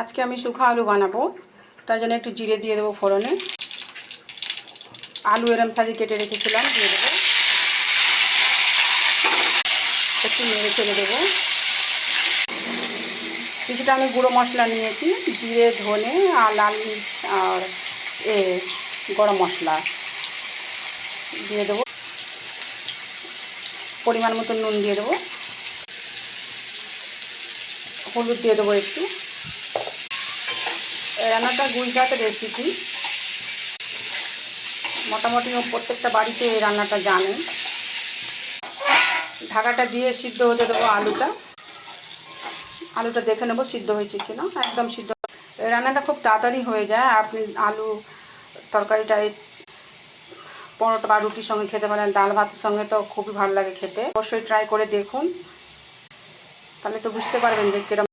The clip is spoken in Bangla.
আজকে আমি শুকা আলু বানাবো, তার জন্য একটু জিরে দিয়ে দেবো ফোড়নে। আলু এরম সাইজে কেটে রেখেছিলাম, দিয়ে দেবো। একটু নেড়ে চেড়ে দেবো। কিছুটা আমি গুঁড়ো মশলা নিয়েছি, জিরে, ধনে আর লাল মির্চ আর গরম মশলা দিয়ে দেবো। পরিমাণ মতো নুন দিয়ে দেবো, হলুদ দিয়ে দেবো একটু। রান্নাটা গুজরাটের রেসিপি, মোটামুটি প্রত্যেকটা বাড়িতে এই রান্নাটা জানেন। ঢাকাটা দিয়ে সিদ্ধ হতে দেবো আলুটা দেখে নেবো সিদ্ধ হয়েছে কিনা। একদম সিদ্ধ। এই রান্নাটা খুব তাড়াতাড়ি হয়ে যায়। আপনি আলু তরকারিটা পরোটা বা রুটির সঙ্গে খেতে পারেন, ডাল ভাতের সঙ্গে তো খুবই ভালো লাগে খেতে। অবশ্যই ট্রাই করে দেখুন, তাহলে তো বুঝতে পারবেন যে কিরকম।